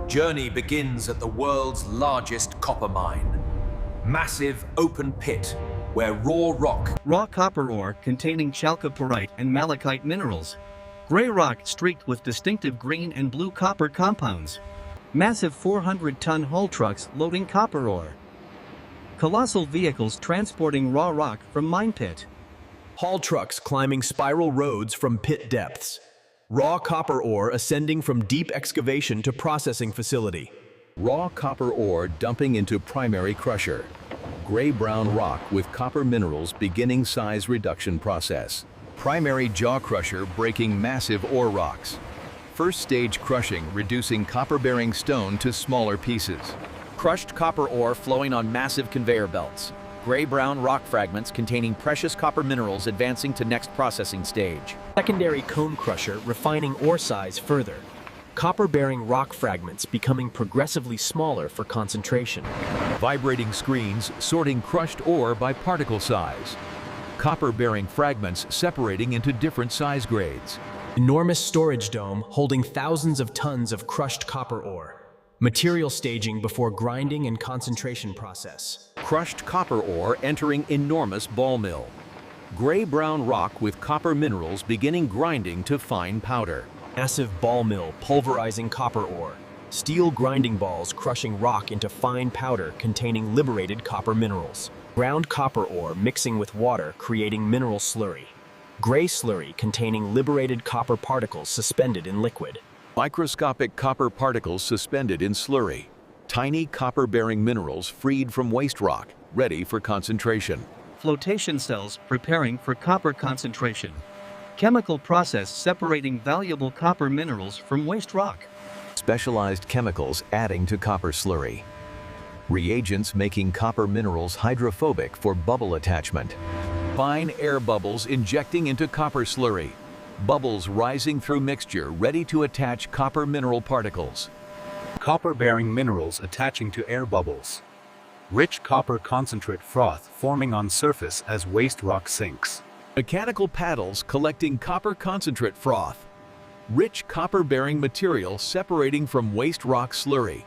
Journey begins at the world's largest copper mine. Massive open pit where raw copper ore containing chalcopyrite and malachite minerals. Gray rock streaked with distinctive green and blue copper compounds. Massive 400-ton haul trucks loading copper ore. Colossal vehicles transporting raw rock from mine pit. Haul trucks climbing spiral roads from pit depths. Raw copper ore ascending from deep excavation to processing facility. Raw copper ore dumping into primary crusher. Gray-brown rock with copper minerals beginning size reduction process. Primary jaw crusher breaking massive ore rocks. First stage crushing reducing copper-bearing stone to smaller pieces. Crushed copper ore flowing on massive conveyor belts. Gray-brown rock fragments containing precious copper minerals advancing to next processing stage. Secondary cone crusher refining ore size further. Copper-bearing rock fragments becoming progressively smaller for concentration. Vibrating screens sorting crushed ore by particle size. Copper-bearing fragments separating into different size grades. Enormous storage dome holding thousands of tons of crushed copper ore. Material staging before grinding and concentration process. Crushed copper ore entering enormous ball mill. Gray-brown rock with copper minerals beginning grinding to fine powder. Massive ball mill pulverizing copper ore. Steel grinding balls crushing rock into fine powder containing liberated copper minerals. Ground copper ore mixing with water creating mineral slurry. Gray slurry containing liberated copper particles suspended in liquid. Microscopic copper particles suspended in slurry. Tiny copper-bearing minerals freed from waste rock, ready for concentration. Flotation cells preparing for copper concentration. Chemical process separating valuable copper minerals from waste rock. Specialized chemicals adding to copper slurry. Reagents making copper minerals hydrophobic for bubble attachment. Fine air bubbles injecting into copper slurry. Bubbles rising through mixture ready to attach copper mineral particles. Copper-bearing minerals attaching to air bubbles. Rich copper concentrate froth forming on surface as waste rock sinks. Mechanical paddles collecting copper concentrate froth. Rich copper-bearing material separating from waste rock slurry.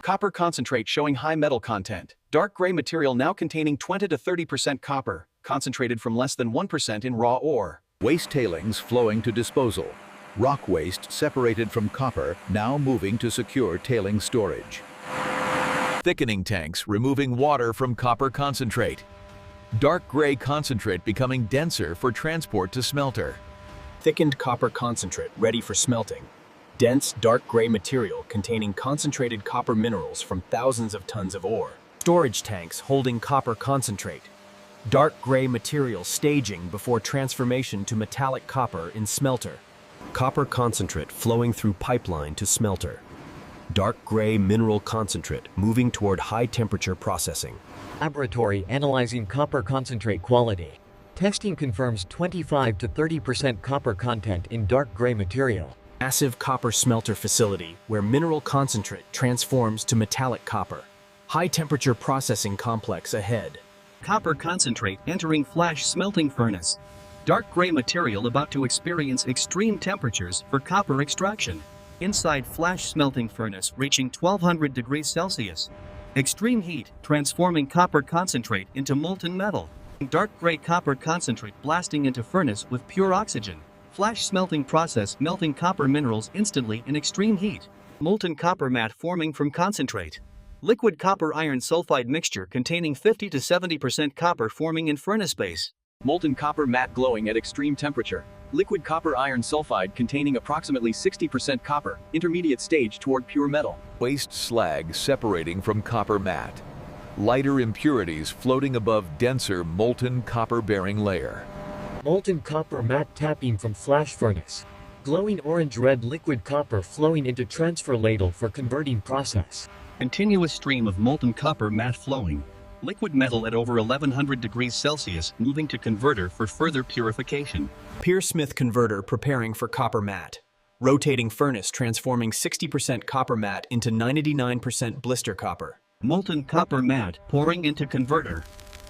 Copper concentrate showing high metal content. Dark gray material now containing 20 to 30% copper, concentrated from less than 1% in raw ore. Waste tailings flowing to disposal. Rock waste separated from copper now moving to secure tailings storage. Thickening tanks removing water from copper concentrate. Dark gray concentrate becoming denser for transport to smelter. Thickened copper concentrate ready for smelting. Dense dark gray material containing concentrated copper minerals from thousands of tons of ore. Storage tanks holding copper concentrate. Dark gray material staging before transformation to metallic copper in smelter. Copper concentrate flowing through pipeline to smelter. Dark gray mineral concentrate moving toward high temperature processing. Laboratory analyzing copper concentrate quality. Testing confirms 25 to 30% copper content in dark gray material. Massive copper smelter facility where mineral concentrate transforms to metallic copper. High temperature processing complex ahead. Copper concentrate entering flash smelting furnace. Dark gray material about to experience extreme temperatures for copper extraction. Inside flash smelting furnace reaching 1200 degrees Celsius. Extreme heat transforming copper concentrate into molten metal. Dark gray copper concentrate blasting into furnace with pure oxygen. Flash smelting process melting copper minerals instantly in extreme heat. Molten copper matte forming from concentrate. Liquid copper iron sulfide mixture containing 50 to 70% copper forming in furnace base. Molten copper matte glowing at extreme temperature. Liquid copper iron sulfide containing approximately 60% copper, intermediate stage toward pure metal. Waste slag separating from copper matte. Lighter impurities floating above denser molten copper-bearing layer. Molten copper matte tapping from flash furnace. Glowing orange-red liquid copper flowing into transfer ladle for converting process. Continuous stream of molten copper matte flowing. Liquid metal at over 1100 degrees Celsius moving to converter for further purification. Pearsmith converter preparing for copper matte. Rotating furnace transforming 60% copper matte into 99% blister copper. Molten copper matte pouring into converter.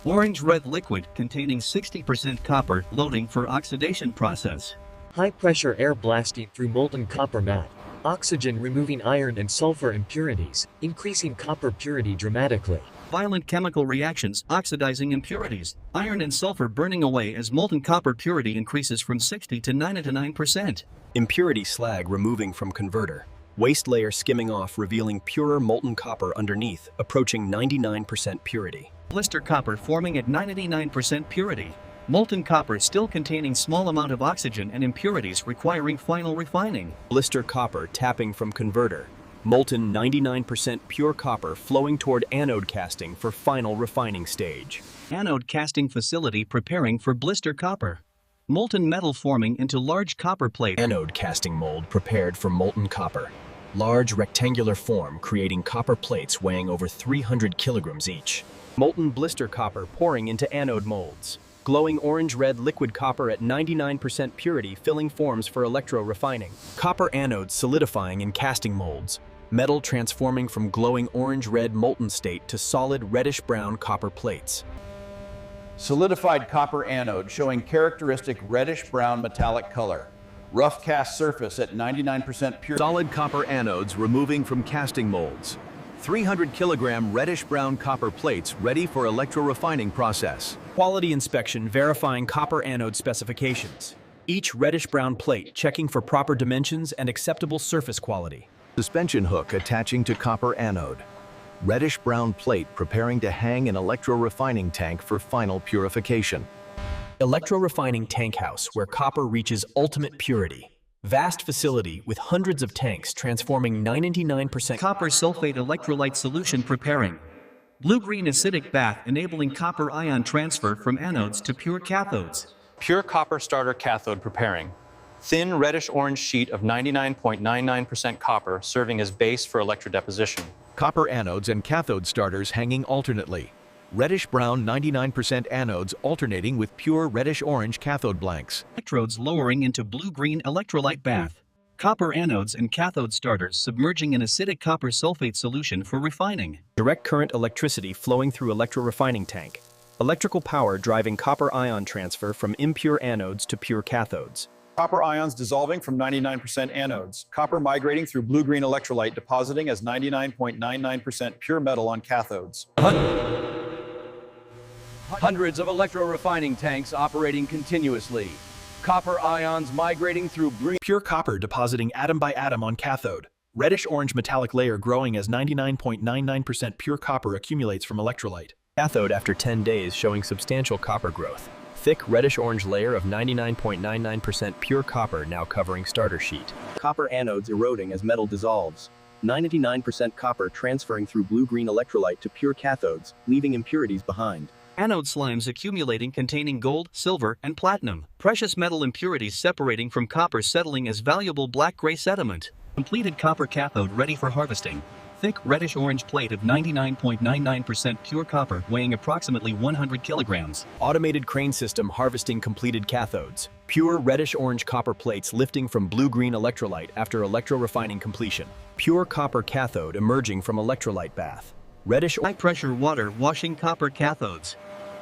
Orange-red liquid containing 60% copper loading for oxidation process. High pressure air blasting through molten copper matte. Oxygen removing iron and sulfur impurities, increasing copper purity dramatically. Violent chemical reactions oxidizing impurities, iron and sulfur burning away as molten copper purity increases from 60 to 99%. Impurity slag removing from converter. Waste layer skimming off, revealing purer molten copper underneath, approaching 99% purity. Blister copper forming at 99% purity. Molten copper still containing small amount of oxygen and impurities requiring final refining. Blister copper tapping from converter. Molten 99% pure copper flowing toward anode casting for final refining stage. Anode casting facility preparing for blister copper. Molten metal forming into large copper plate. Anode casting mold prepared for molten copper. Large rectangular form creating copper plates weighing over 300 kilograms each. Molten blister copper pouring into anode molds. Glowing orange-red liquid copper at 99% purity filling forms for electro-refining. Copper anodes solidifying in casting molds. Metal transforming from glowing orange-red molten state to solid reddish-brown copper plates. Solidified copper anode showing characteristic reddish-brown metallic color. Rough cast surface at 99% pure. Solid copper anodes removing from casting molds. 300 kilogram reddish-brown copper plates ready for electro-refining process. Quality inspection verifying copper anode specifications. Each reddish-brown plate checking for proper dimensions and acceptable surface quality. Suspension hook attaching to copper anode. Reddish-brown plate preparing to hang in electro-refining tank for final purification. Electro-refining tank house where copper reaches ultimate purity. Vast facility with hundreds of tanks transforming 99% Copper sulfate electrolyte solution preparing. Blue-green acidic bath enabling copper ion transfer from anodes to pure cathodes. Pure copper starter cathode preparing. Thin reddish-orange sheet of 99.99% copper serving as base for electrodeposition. Copper anodes and cathode starters hanging alternately. Reddish-brown 99% anodes alternating with pure reddish-orange cathode blanks. Electrodes lowering into blue-green electrolyte bath. Copper anodes and cathode starters submerging in acidic copper sulfate solution for refining. Direct current electricity flowing through electro-refining tank. Electrical power driving copper ion transfer from impure anodes to pure cathodes. Copper ions dissolving from 99% anodes. Copper migrating through blue-green electrolyte depositing as 99.99% pure metal on cathodes. Hundreds of electro-refining tanks operating continuously. Copper ions migrating through Pure copper depositing atom by atom on cathode. Reddish-orange metallic layer growing as 99.99% pure copper accumulates from electrolyte. Cathode after 10 days showing substantial copper growth. Thick reddish-orange layer of 99.99% pure copper now covering starter sheet. Copper anodes eroding as metal dissolves. 99% copper transferring through blue-green electrolyte to pure cathodes, leaving impurities behind. Anode slimes accumulating containing gold, silver, and platinum. Precious metal impurities separating from copper settling as valuable black-gray sediment. Completed copper cathode ready for harvesting. Thick reddish-orange plate of 99.99% pure copper weighing approximately 100 kilograms. Automated crane system harvesting completed cathodes. Pure reddish-orange copper plates lifting from blue-green electrolyte after electro-refining completion. Pure copper cathode emerging from electrolyte bath. Reddish High-pressure water washing copper cathodes.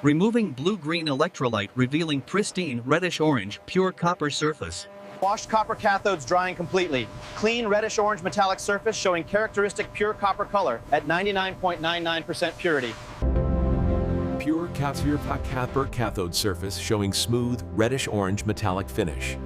Removing blue-green electrolyte revealing pristine reddish-orange pure copper surface. Washed copper cathodes drying completely. Clean reddish-orange metallic surface showing characteristic pure copper color at 99.99% purity. Pure copper cathode surface showing smooth reddish-orange metallic finish.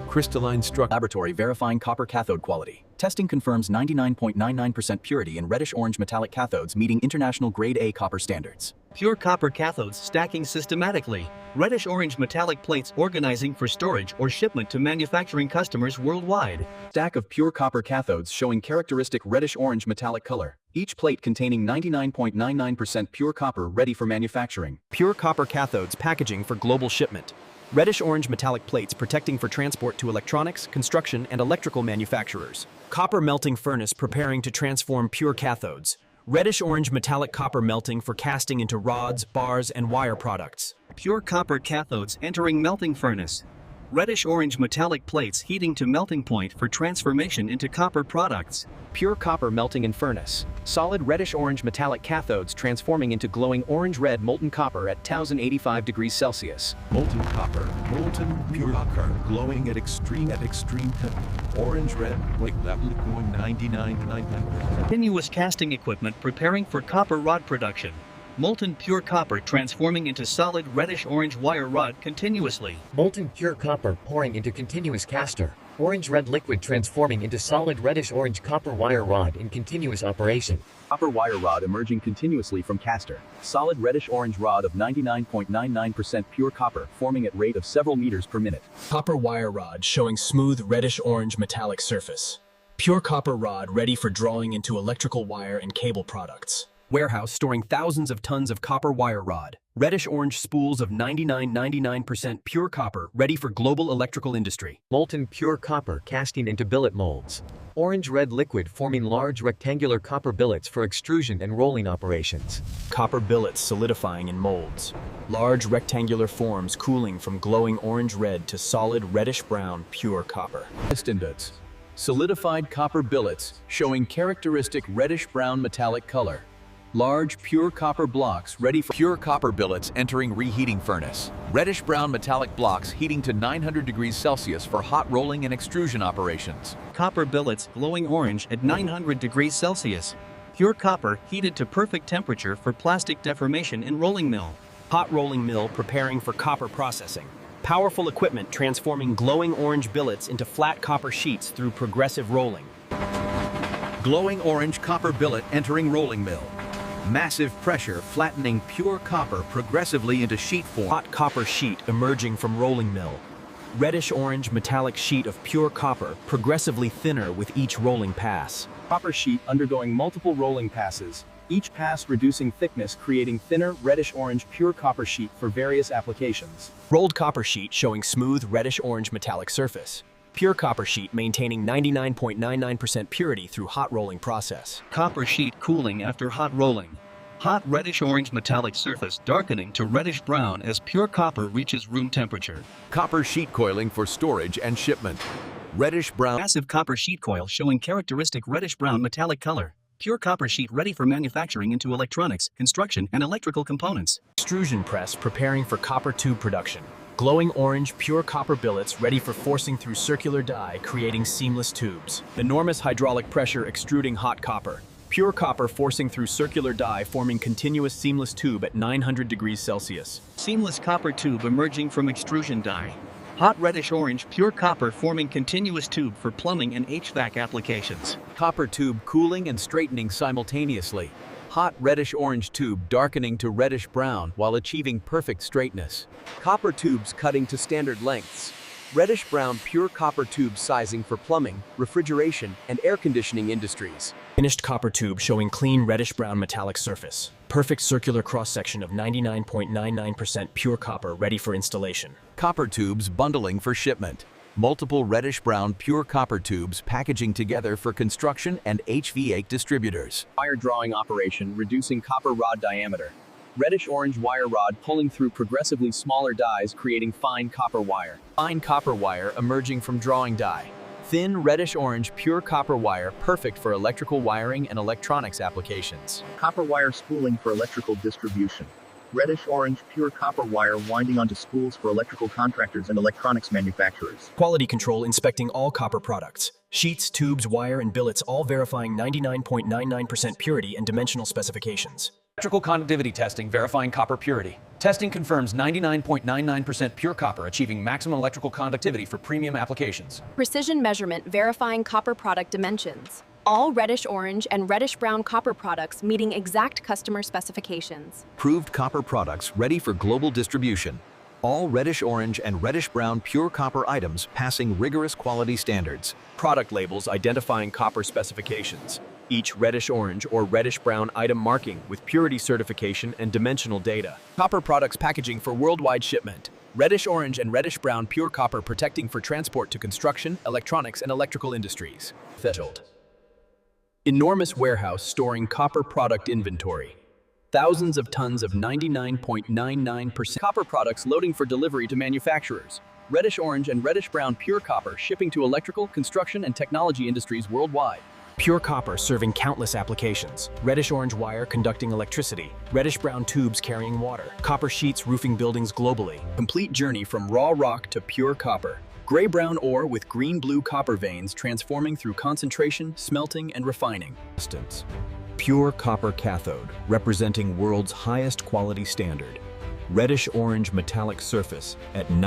Crystalline structure. Laboratory verifying copper cathode quality. Testing confirms 99.99% purity in reddish-orange metallic cathodes meeting international grade A copper standards. Pure copper cathodes stacking systematically. Reddish-orange metallic plates organizing for storage or shipment to manufacturing customers worldwide. Stack of pure copper cathodes showing characteristic reddish-orange metallic color. Each plate containing 99.99% pure copper ready for manufacturing. Pure copper cathodes packaging for global shipment. Reddish-orange metallic plates protecting for transport to electronics, construction, and electrical manufacturers. Copper melting furnace preparing to transform pure cathodes. Reddish-orange metallic copper melting for casting into rods, bars, and wire products. Pure copper cathodes entering melting furnace. Reddish-orange metallic plates heating to melting point for transformation into copper products. Pure copper melting in furnace. Solid reddish-orange metallic cathodes transforming into glowing orange-red molten copper at 1085 degrees Celsius. Molten copper, molten pure copper, glowing at extreme temperature. Orange red, like that going 99.99%. Continuous casting equipment preparing for copper rod production. Molten pure copper transforming into solid reddish-orange wire rod continuously. Molten pure copper pouring into continuous caster. Orange-red liquid transforming into solid reddish-orange copper wire rod in continuous operation. Copper wire rod emerging continuously from caster. Solid reddish-orange rod of 99.99% pure copper forming at rate of several meters per minute. Copper wire rod showing smooth reddish-orange metallic surface. Pure copper rod ready for drawing into electrical wire and cable products. Warehouse storing thousands of tons of copper wire rod. Reddish-orange spools of 99% pure copper ready for global electrical industry. Molten pure copper casting into billet molds. Orange-red liquid forming large rectangular copper billets for extrusion and rolling operations. Copper billets solidifying in molds. Large rectangular forms cooling from glowing orange-red to solid reddish-brown pure copper. Standards. Solidified copper billets showing characteristic reddish-brown metallic color. Large pure copper blocks ready for pure copper billets entering reheating furnace. Reddish-brown metallic blocks heating to 900 degrees Celsius for hot rolling and extrusion operations. Copper billets glowing orange at 900 degrees Celsius. Pure copper heated to perfect temperature for plastic deformation in rolling mill. Hot rolling mill preparing for copper processing. Powerful equipment transforming glowing orange billets into flat copper sheets through progressive rolling. Glowing orange copper billet entering rolling mill. Massive pressure flattening pure copper progressively into sheet form. Hot copper sheet emerging from rolling mill. Reddish-orange metallic sheet of pure copper progressively thinner with each rolling pass. Copper sheet undergoing multiple rolling passes. Each pass reducing thickness creating thinner reddish-orange pure copper sheet for various applications. Rolled copper sheet showing smooth reddish-orange metallic surface. Pure copper sheet maintaining 99.99% purity through hot rolling process. Copper sheet cooling after hot rolling. Hot reddish-orange metallic surface darkening to reddish-brown as pure copper reaches room temperature. Copper sheet coiling for storage and shipment. Reddish-brown. Massive copper sheet coil showing characteristic reddish-brown metallic color. Pure copper sheet ready for manufacturing into electronics, construction, and electrical components. Extrusion press preparing for copper tube production. Glowing orange pure copper billets ready for forcing through circular die, creating seamless tubes. Enormous hydraulic pressure extruding hot copper. Pure copper forcing through circular die, forming continuous seamless tube at 900 degrees Celsius. Seamless copper tube emerging from extrusion die. Hot reddish-orange pure copper forming continuous tube for plumbing and HVAC applications. Copper tube cooling and straightening simultaneously. Hot reddish-orange tube darkening to reddish-brown while achieving perfect straightness. Copper tubes cutting to standard lengths. Reddish-brown pure copper tube sizing for plumbing, refrigeration, and air conditioning industries. Finished copper tube showing clean reddish-brown metallic surface. Perfect circular cross-section of 99.99% pure copper ready for installation. Copper tubes bundling for shipment. Multiple reddish-brown pure copper tubes packaging together for construction and HVAC distributors. Wire drawing operation reducing copper rod diameter. Reddish-orange wire rod pulling through progressively smaller dies creating fine copper wire. Fine copper wire emerging from drawing die. Thin reddish-orange pure copper wire perfect for electrical wiring and electronics applications. Copper wire spooling for electrical distribution. Reddish-orange pure copper wire winding onto spools for electrical contractors and electronics manufacturers. Quality control inspecting all copper products. Sheets, tubes, wire, and billets all verifying 99.99% purity and dimensional specifications. Electrical conductivity testing verifying copper purity. Testing confirms 99.99% pure copper achieving maximum electrical conductivity for premium applications. Precision measurement verifying copper product dimensions. All reddish-orange and reddish-brown copper products meeting exact customer specifications. Proved copper products ready for global distribution. All reddish-orange and reddish-brown pure copper items passing rigorous quality standards. Product labels identifying copper specifications. Each reddish-orange or reddish-brown item marking with purity certification and dimensional data. Copper products packaging for worldwide shipment. Reddish-orange and reddish-brown pure copper protecting for transport to construction, electronics, and electrical industries. Fettled. Enormous warehouse storing copper product inventory. Thousands of tons of 99.99% copper products loading for delivery to manufacturers. Reddish-orange and reddish-brown pure copper shipping to electrical, construction, and technology industries worldwide. Pure copper serving countless applications. Reddish-orange wire conducting electricity. Reddish-brown tubes carrying water. Copper sheets roofing buildings globally. Complete journey from raw rock to pure copper. Gray-brown ore with green-blue copper veins transforming through concentration, smelting, and refining. Pure copper cathode, representing world's highest quality standard. Reddish-orange metallic surface at 9